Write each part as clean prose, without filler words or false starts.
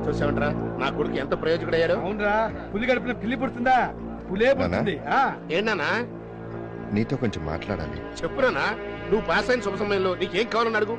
చూసామంటారా నా కొడుకు ఎంత ప్రయోజకుడయ్యాడు. అవునరా, పులి గడిపిన పిల్లి పుడుతుందా? పులే పుడుతుంది. ఏంటన్నా నీతో కొంచెం మాట్లాడాలి. చెప్పురానా, నువ్వు పాస్ అయిన శుభ సమయంలో నీకేం కావాలని అడుగు.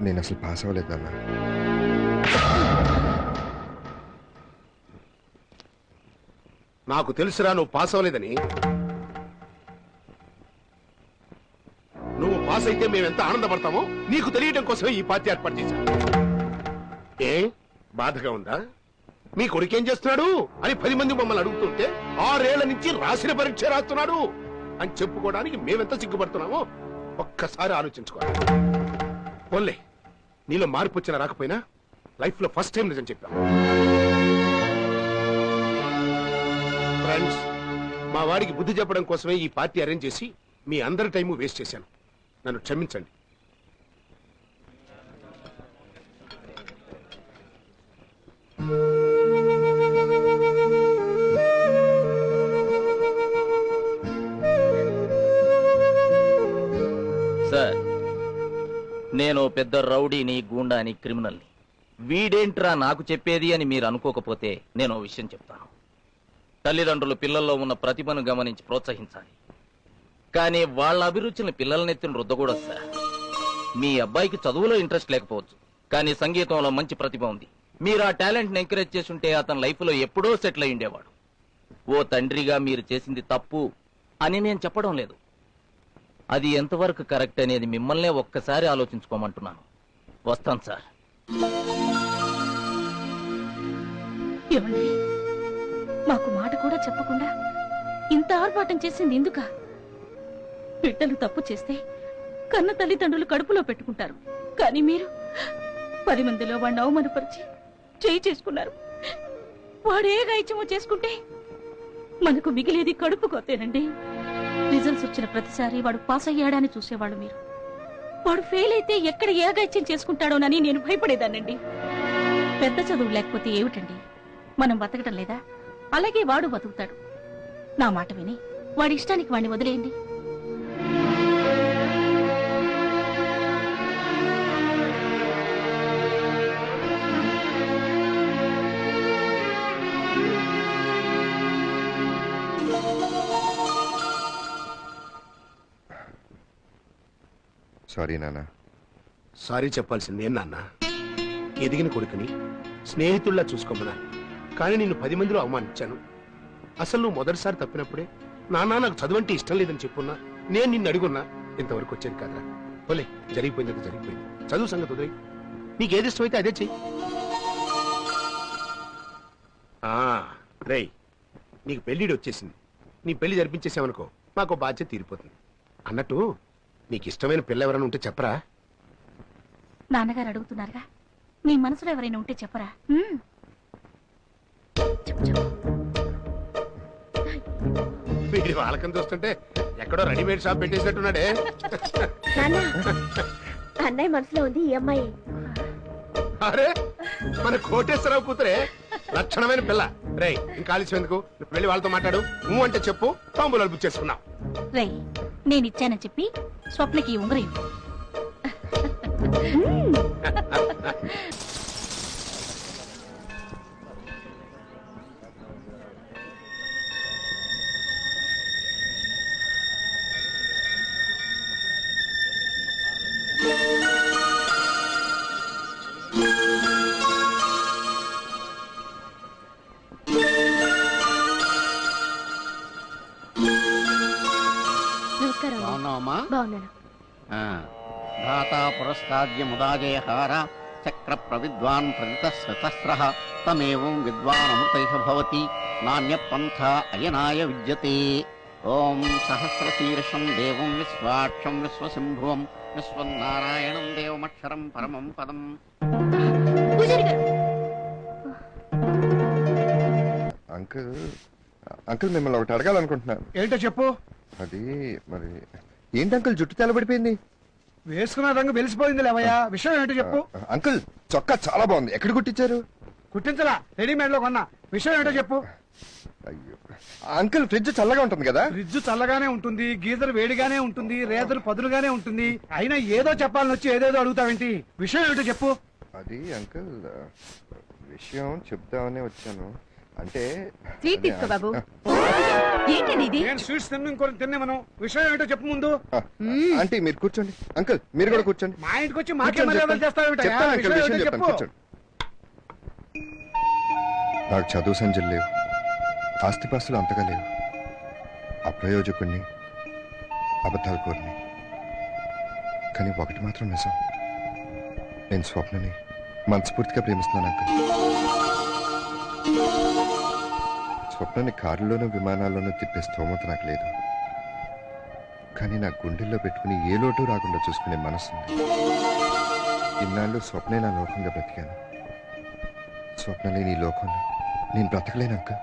నేను అసలు పాస్ అవ్వలేదు నాన్న. నాకు తెలుసురా నువ్వు పాస్ అవ్వలేదని. నువ్వు పాస్ అయితే మేము ఎంత ఆనందపడతామో నీకు తెలియడం కోసమే ఈ పార్టీ ఏర్పాటు చేశాను. ఏ బాధగా ఉందా? మీ కొడుకేం చేస్తున్నాడు అని 10 మంది మమ్మల్ని అడుగుతుంటే 6 ఏళ్ల నుంచి రాసిన పరీక్ష రాస్తున్నాడు అని చెప్పుకోవడానికి మేమెంత సిగ్గుపడుతున్నామో ఒక్కసారి ఆలోచించుకోవాలి. పోన్లే, నీలో మార్పు వచ్చినా రాకపోయినా లైఫ్ లో ఫస్ట్ టైం నిజం చెప్పాం. ఫ్రెండ్స్, మా వాడికి బుద్ధి చెప్పడం కోసమే ఈ పార్టీ అరేంజ్ చేసి మీ అందరి టైము వేస్ట్ చేశాను. నన్ను క్షమించండి. సార్, నేను పెద్ద రౌడీని, గూండాని, క్రిమినల్ని. వీడేంట్రా నాకు చెప్పేది అని మీరు అనుకోకపోతే నేను ఓ విషయం చెప్తాను. తల్లిదండ్రులు పిల్లల్లో ఉన్న ప్రతిభను గమనించి ప్రోత్సహించాలి, కానీ వాళ్ళ అభిరుచిని పిల్లలనెత్తిన రుద్దకూడదు సార్. మీ అబ్బాయికి చదువులో ఇంట్రెస్ట్ లేకపోవచ్చు, కానీ సంగీతంలో మంచి ప్రతిభ ఉంది. మీరు ఆ టాలెంట్ ని ఎంకరేజ్ చేసుంటే అతని లైఫ్ లో ఎప్పుడో సెటిల్ అయి ఉండేవాడు. ఓ తండ్రిగా మీరు చేసింది తప్పు అని నేను చెప్పడం లేదు, అది ఎంతవరకు కరెక్ట్ అనేది మిమ్మల్నే ఒక్కసారి ఆలోచించుకోమంటున్నాను. వస్తాను సార్. ఏమండి, మాకు మాట కూడా చెప్పకుండా ఇంత ఆర్భాటం చేసింది ఎందుక? బిడ్డలు తప్పు చేస్తే కన్న తల్లిదండ్రులు కడుపులో పెట్టుకుంటారు, కానీ మీరు 10 మందిలో వాడిని అవమానపరిచి చేయి చేసుకున్నారు. వాడు ఏ గాయత్యమో చేసుకుంటే మనకు మిగిలేది కడుపు కొత్తేనండి. రిజల్ట్స్ వచ్చిన ప్రతిసారి వాడు పాస్ అయ్యాడని చూసేవాడు మీరు. వాడు ఫెయిల్ అయితే ఎక్కడ ఏ గాయత్యం చేసుకుంటాడోనని నేను భయపడేదానండి. పెద్ద చదువు లేకపోతే ఏమిటండి, మనం బతకటం లేదా? అలాగే వాడు బతుకుతాడు. నా మాట విని వాడి ఇష్టానికి వాడిని వదిలేయండి. సారీ నాన్న. సారీ చెప్పాల్సింది ఏం నాన్న? ఎదిగిన కొడుకుని స్నేహితుల్లా చూసుకోమన్నా, కానీ నిన్ను 10 మందిలో అవమానించాను. అసలు నువ్వు మొదటిసారి తప్పినప్పుడే నాన్న నాకు చదువంటే ఇష్టం లేదని చెప్పున్నా నేను నిన్ను అడుగున్నా ఇంతవరకు వచ్చేది కాదురా. పోలే, జరిగిపోయింది జరిగిపోయింది. చదువు సంగతి వదిలేయ్, నీకేది ఇష్టమైతే అదే చెయ్యి. రేయ్, నీకు పెళ్లిడి వచ్చేసింది. నీ పెళ్లి జరిపించేసావనుకో మాకు బాధ్యత తీరిపోతుంది. అన్నట్టు నీకు ఇష్టమైన పిల్ల ఎవరైనా ఉంటే చెప్పరా? నాన్నగారు అడుగుతున్నారుగా, మీ మనసులో ఎవరైనా ఉంటే చెప్పరా? వీడి వాళ్ళకం చూస్తుంటే ఎక్కడో రెడీమేడ్ షాప్ పెట్టేసినట్టున్నాడే. అన్నయ్య మనసులో ఉంది ఈ అమ్మాయి. అరే, మన కోటేశ్వరరావు కూతురే, లక్షణమైన పిల్ల. రే, ఇంకా ఆలస్యం ఎందుకు, వెళ్ళి వాళ్ళతో మాట్లాడు. నువ్వు అంటే చెప్పు, తాంబూలాలు బుక్ చేసుకున్నావు. రై, నేనిచ్చానని చెప్పి స్వప్నకి ఉంగరం. నమస్కారం. బాగున్నాను. ధాతా పురస్తాద్యముదాజయహార చక్ర ప్రవిద్వాన్ ప్రదితస్రతస్రః తమేవం విద్వాన్ అమృతైః భవతి నాణ్యపంథ అయనాయ విద్యతే. ఓం సహస్రశీర్షం దేవం విశ్వాక్షం విశ్వసింభువం విశ్వన్నారాయణం దేవమక్షరం పరమం పదం. అంకుల్ అంకుల్ మిమ్మల్ని ఒకటి అడగాలనుకుంటున్నాను. ఏంటో చెప్పు. అది మరి ఏంటి అంకుల్, జుట్టు తెల్లబడిపోయింది? వేసుకున్న రంగు వెలిసిపోయింది లేవయ్యా. విషయం ఏంటో చెప్పు. అంకుల్ చొక్కా చాలా బాగుంది, ఎక్కడ కుట్టించారు? కుట్టించలా, రెడీమేడ్ లో కొన్నా. విషయం ఏంటో చెప్పు. అయ్యో అంకుల్ ఫ్రిడ్జ్ చల్లగా ఉంటుంది కదా? ఫ్రిడ్జ్ చల్లగానే ఉంటుంది, గీజర్ వేడిగానే ఉంటుంది, రేదర్ పదులుగానే ఉంటుంది. అయినా ఏదో చెప్పాలని వచ్చి ఏదేదో అడుగుతావేంటి? విషయం ఏమిటో చెప్పు. అది అంకుల్ విషయం చెప్దామని వచ్చాను. అంటే స్వీట్ తీసుకో బాబు. ఏంటిది ఇది? నేను స్వీట్స్ తిన్ను, ఇంకోటి తిన్నే మనం. విషయం ఏమిటో చెప్పు ముందు. ఆంటీ మీరు కూర్చోండి. అంకుల్ మీరు కూడా కూర్చోండి. మా ఇంటికి వచ్చి మాకే కూర్చోండి, మర్యాదలు చెప్తాను. చేస్తావేమిటయ్యా? చెప్తాను అంకుల్, విషయం విషయం ఏమిటో చెప్తాను. చెప్పు. కూర్చోండి. నాకు చదువు సంజలు లేవు, ఆస్తిపాస్తులు అంతగా లేవు, అప్రయోజకుణ్ణి, అబద్ధాలు కోరిని. కానీ ఒకటి మాత్రం నిజం, నేను స్వప్నని మనస్ఫూర్తిగా ప్రేమిస్తున్నాను అంకుల్. స్వప్నని కారులోనూ విమానాల్లోనూ తిప్పే స్తోమత నాకు లేదు. కానీ నా గుండెల్లో పెట్టుకుని ఏ లోటు రాకుండా చూసుకునే మనసుంది. ఇన్నాళ్ళు స్వప్నే నా లోకంగా బ్రతికాను. స్వప్న లేని ఈ లోకంలో నేను బ్రతకలేను అంకుల్.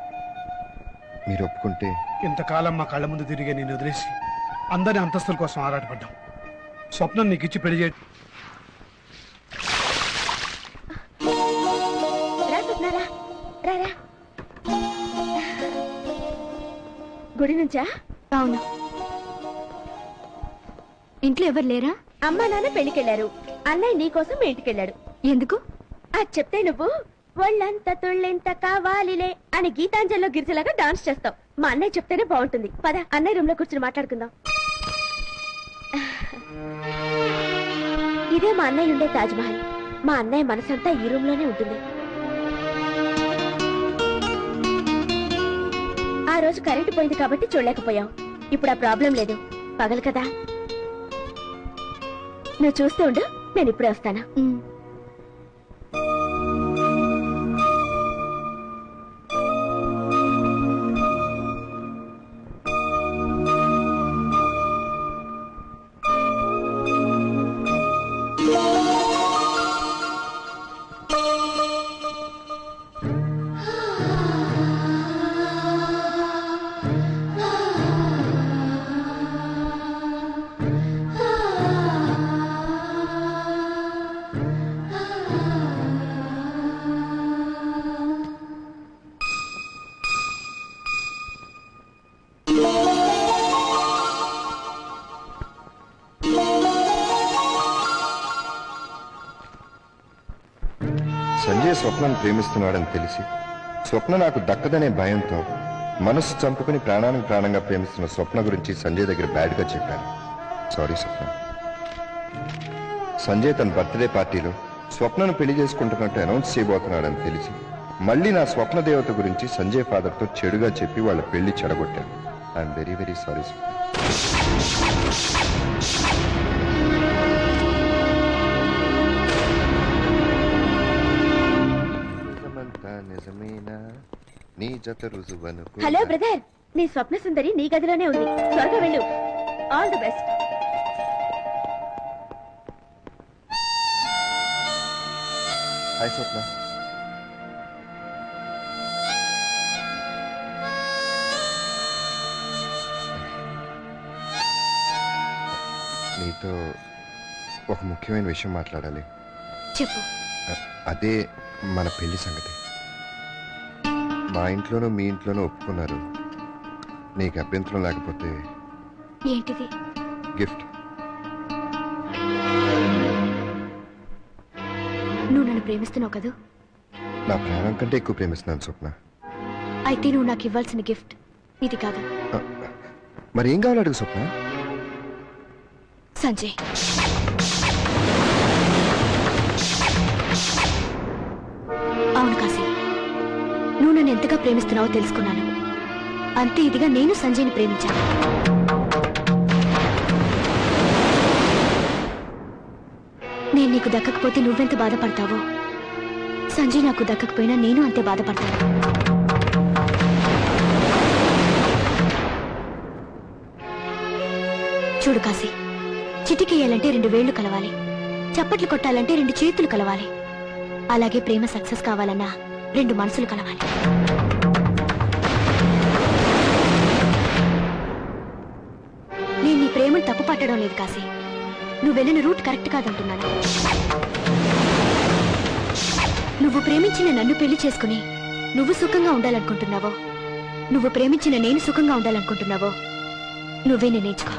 మీరు ఒప్పుకుంటే. ఇంతకాలం మా కళ్ళ ముందు తిరిగే నేను వదిలేసి అందరి అంతస్తుల కోసం ఆరాటపడ్డాం. స్వప్నం నీకు ఇచ్చి పెళ్లి చేయ. రా స్వప్న, రా. రా, రా. గుడి నుంచా? అవును. ఇంట్లో ఎవరు లేరా? అమ్మా నాన్న పెళ్లికెళ్లారు. అన్నయ్య నీ కోసం మీ ఇంటికెళ్ళాడు. ఎందుకు? అది చెప్తే నువ్వు ఒళ్ళంత తుళ్ళెంత కావాలిలే అని గీతాంజలిలో గిరిజలాగా డాన్స్ చేస్తావు. మా అన్నయ్య చెప్తేనే బాగుంటుంది. పద అన్నయ్య రూమ్ లో కూర్చొని మాట్లాడుకుందాం. ఇదే మా అన్నయ్య ఉండే తాజ్ మహల్. మా అన్నయ్య మనసంతా ఈ రూమ్ లోనే ఉంటుంది. ఆ రోజు కరెంటు పోయింది కాబట్టి చూడలేకపోయావు. ఇప్పుడు ఆ ప్రాబ్లం లేదు. పగలు కదా, నువ్వు చూస్తూ ఉండు, నేను ఇప్పుడే వస్తాను. సంజయ్ స్వప్నను ప్రేమిస్తున్నాడని తెలిసి స్వప్న నాకు దక్కదనే భయంతో మనసు చంపుకుని ప్రాణానికి ప్రాణంగా ప్రేమిస్తున్న స్వప్న గురించి సంజయ్ దగ్గర బ్యాడ్గా చెప్పాను. సారీ స్వప్న. సంజయ్ తన బర్త్డే పార్టీలో స్వప్నను పెళ్లి చేసుకుంటున్నట్టు అనౌన్స్ చేయబోతున్నాడని తెలిసి మళ్ళీ నా స్వప్న దేవత గురించి సంజయ్ ఫాదర్తో చెడుగా చెప్పి వాళ్ళ పెళ్లి చెడగొట్టాను. ఐఎమ్ వెరీ వెరీ సారీ స్వప్న. నిజమేనా నీ జత రుజువను. హలో బ్రదర్, నీ స్వప్న సుందరి నీ గదిలోనే ఉంది. త్వరగా వెళ్ళు. All the best. హాయ్ స్వప్న. నీతో ఒక ముఖ్యమైన విషయం మాట్లాడాలి. చెప్పు. అదే మన పెళ్లి సంగతి. మా ఇంట్లోనూ మీ ఇంట్లోనూ ఒప్పుకున్నారు. నీకు అభ్యంతరం లేకపోతే. ఏంటిది? గిఫ్ట్. నువ్వు నన్ను ప్రేమిస్తున్నావు కదూ? నా ప్రాణం కంటే ఎక్కువ ప్రేమిస్తున్నాను స్వప్న. అయితే నువ్వు నాకు ఇవ్వాల్సిన గిఫ్ట్ ఇది కాదు. మరి ఏం కావాలి అడుగు స్వప్న. సంజయ్, అవును కాశీ, నువ్వు నన్ను ఎంతగా ప్రేమిస్తున్నావో తెలుసుకున్నాను. అంతే ఇదిగా నేను సంజయ్ని ప్రేమించాను. నేను నీకు దక్కకపోతే నువ్వెంత బాధపడతావో, సంజయ్ నాకు దక్కకపోయినా నేను అంతే బాధపడతాను. చూడు కాశీ, చిటికేయాలంటే 2 వేళ్లు కలవాలి, చప్పట్లు కొట్టాలంటే 2 చేతులు కలవాలి. అలాగే ప్రేమ సక్సెస్ కావాలన్నా 2 మనసులు కలవాలి. నేను నీ ప్రేమను తప్పు పట్టడం లేదు కాశీ, నువ్వు వెళ్ళిన రూట్ కరెక్ట్ కాదంటున్నాను. నువ్వు ప్రేమించిన నన్ను పెళ్లి చేసుకుని నువ్వు సుఖంగా ఉండాలనుకుంటున్నావో నువ్వు ప్రేమించిన నేను సుఖంగా ఉండాలనుకుంటున్నావో నువ్వే నిర్ణయించుకో.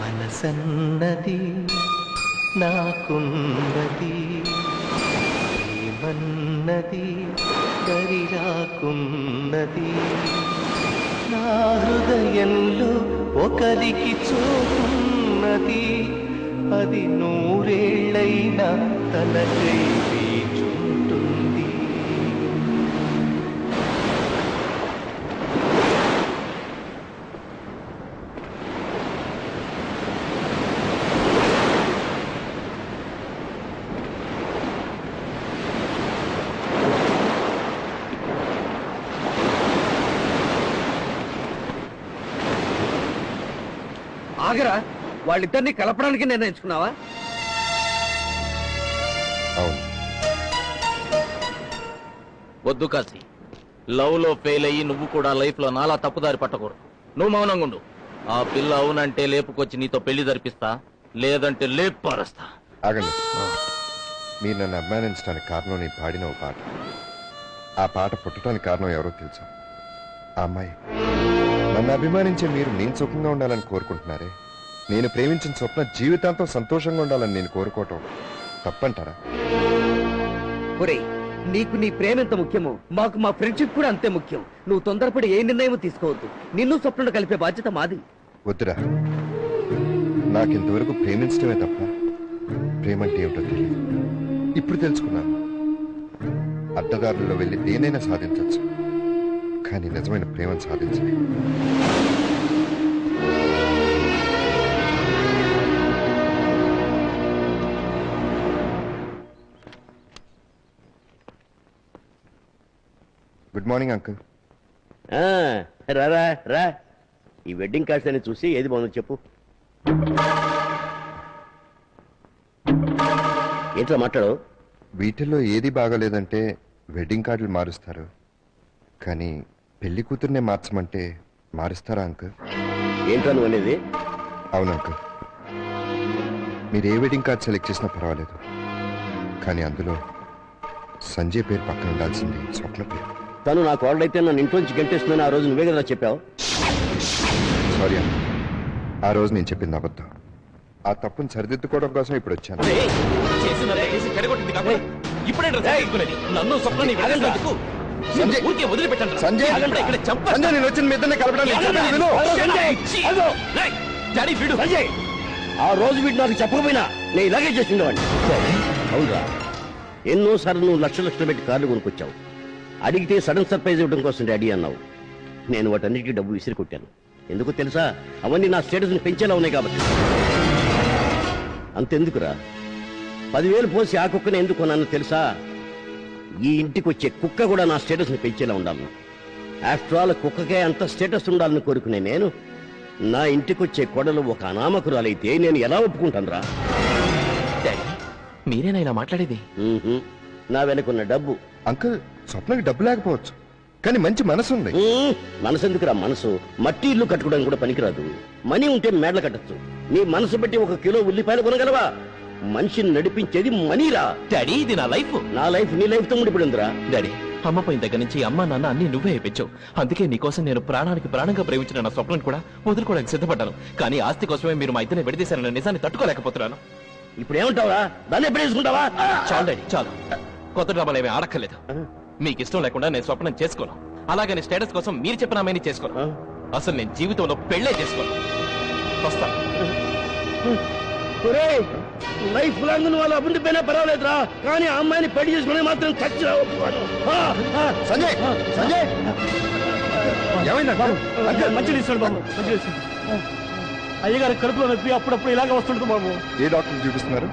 మనసన్నది నాకున్నది, ఏమన్నది దరిరాకున్నది. నా హృదయంలో ఒకరికి చోటున్నది, అది నూరేళ్ళైనా తనకై వేచుంటుంది. ఆగరా, వాళ్ళిద్దరిని కలపడానికి నిర్ణయించుకున్నావా? అవును. వద్దు కాశీ, లవ్ లో ఫెయిల్ అయ్యి నువ్వు కూడా లైఫ్ లో నాలా తప్పుదారి పట్టకూడదు. నువ్వు మౌనంగా ఉండు. ఆ పిల్ల అవునంటే లేపుకొచ్చి నీతో పెళ్లి జరిపిస్తా, లేదంటే లేపు పారేస్తా. ఆగండి. మీరు నన్ను అభిమానించడానికి కారణం నేను పాడిన ఓ పాట. ఆ పాట పుట్టడానికి కారణం ఎవరో తెలుసా? ఆ అమ్మాయి. నన్ను అభిమానించే మీరు నేను సుఖంగా ఉండాలని కోరుకుంటున్నారే, నేను ప్రేమించిన స్వప్న జీవితాంతం సంతోషంగా ఉండాలని నేను కోరుకోవటం తప్పంటారా? ఒరేయ్, నీకు నీ ప్రేమ ఎంత ముఖ్యమో మాకు మా ఫ్రెండ్షిప్ కూడా అంతే ముఖ్యం. నువ్వు తొందరపడి ఏ నిర్ణయం తీసుకోవద్దు. నిన్ను స్వప్న కలిపే బాధ్యత మాది. వద్దురా, నాకింతవరకు ప్రేమించడమే తప్ప ప్రేమంటే ఏమిటో తెలియదు. ఇప్పుడు తెలుసుకున్నాను. అడ్డదారుల్లో వెళ్ళి దేనైనా సాధించవచ్చు, కానీ నిజమైన ప్రేమను సాధించాలి. Good morning uncle. రారా రా, ఈ వెడ్డింగ్ కార్డ్స్ అని చూసి ఏది బాగుందో చెప్పు. ఏంట్రా మాట్లాడు? వీటిల్లో ఏది బాగాలేదంటే వెడ్డింగ్ కార్డులు మారుస్తారు, కానీ పెళ్లి కూతుర్నే మార్చమంటే మారుస్తారా అంకుల్? ఏంట్రా నువ్వు అనేది? అవును అంకుల్, మీరు ఏ వెడ్డింగ్ కార్డ్ సెలెక్ట్ చేసినా పర్వాలేదు, కానీ అందులో సంజయ్ పేరు పక్కన ఉండాల్సింది స్వప్న పేరు. తను నా కోడలైతే నన్ను ఇంట్లోంచి గంటేస్తుందని ఆ రోజు నువ్వే కదా చెప్పావు. సారీ అంకుల్, ఆ రోజు నేను చెప్పింది అబద్ధం. ఆ తప్పును సరిదిద్దుకోవడం కోసం ఇప్పుడు వచ్చాను. నన్ను స్వప్నని విడదీసినందుకు సంజయ్, ఊరికే వదిలిపెట్టండి. సంజయ్, ఇక్కడ చంప- సంజయ్, నేను వచ్చిన మీ ఇద్దరిని కలపడానికి నేను చెప్పేది విను. రేయ్, డాడీ వీడు. సంజయ్, ఆ రోజు వీడు నాకు చెప్పకపోయినా నేను ఇలాగే చేసిండేవాడిని. అవునరా, ఎన్నోసార్లు నువ్వు లక్షలు పెట్టి కార్లు కొనుక్కొచ్చావు. అడిగితే సడన్ సర్ప్రైజ్ ఇవ్వడం కోసం డాడీ అన్నావు. నేను వాటన్నిటికీ డబ్బు విసిరి కొట్టాను. ఎందుకు తెలుసా? అవన్నీ నా స్టేటస్ని పెంచేలా ఉన్నాయి కాబట్టి. అంతెందుకురా, 10,000 పోసి ఆ కుక్కని ఎందుకు కొన్నాను తెలుసా? ఈ ఇంటికి వచ్చే కుక్క కూడా నా స్టేటస్ని పెంచేలా ఉండాలి. ఆఫ్టర్ ఆల్ కుక్కకే అంత స్టేటస్ ఉండాలని కోరుకునే నేను, నా ఇంటికి వచ్చే కొడలు ఒక అనామకురాలైతే నేను ఎలా ఒప్పుకుంటాను రా? మీరేనా ఇలా మాట్లాడేది? నా వెనకున్న డబ్బు. అంకుల్, స్వప్నకి డబ్బు లేకపోవచ్చు, కానీ మంచి మనసు ఉంది. మనసు ఎందుకురా? మనసు మట్టి ఇల్లు కట్టుకోవడానికి కూడా పనికిరాదు. మనీ ఉంటే మేడలు కట్టచ్చు. నీ మనసు పెట్టి 1 కిలో ఉల్లిపాయలు కొనగలవా? మనిషిని నడిపించేది మనీరా. డాడీ, ఇది నా లైఫ్. నా లైఫ్ నీ లైఫ్ తో ముడిపడిందిరా. డాడీ, అమ్మ పోయిన దగ్గర నుంచి అమ్మ నాన్న అన్ని నువ్వే ఇప్పించావు. అందుకే నీకోసం నేను ప్రాణానికి ప్రాణంగా ప్రేమించిన నా స్వప్నం కూడా వదులుకోవడానికి సిద్ధపడ్డాను. కానీ ఆస్తి కోసమే మీరు మా ఇద్దరిని విడదీశారన్న నిజాన్ని తట్టుకోలేకపోతున్నాను. ఇప్పుడు ఏమంటావా? దాన్ని ఎప్పుడు వేసుకుంటావా? చాలు డాడీ, చాలు. కొత్త డ్రామాలు ఏమీ ఆడక్కర్లేదు. మీకు ఇష్టం లేకుండా నేను స్వప్నం చేసుకోను. అలాగని స్టేటస్ కోసం మీరు చెప్పిన అమ్మాయిని చేసుకోను. అసలు నేను జీవితంలో పెళ్లే చేసుకోను. వస్తా. లైఫ్ లాంగ్ నువ్వు అలా ఉండిపోయినా పర్వాలేదురా, కానీ ఆ అమ్మాయిని పెళ్లి చేసుకునే మాత్రం ఖచ్చితంగా ఒప్పుకోను. సంజయ్, సంజయ్, ఏమైంది బాబు? మంచి ఇస్తాడు బాబు, మంచి అయ్యగారి కడుపులో నొప్పి అప్పుడప్పుడు ఇలాగ వస్తుంటుంది బాబు. ఏ డాక్టర్ చూపిస్తున్నారు?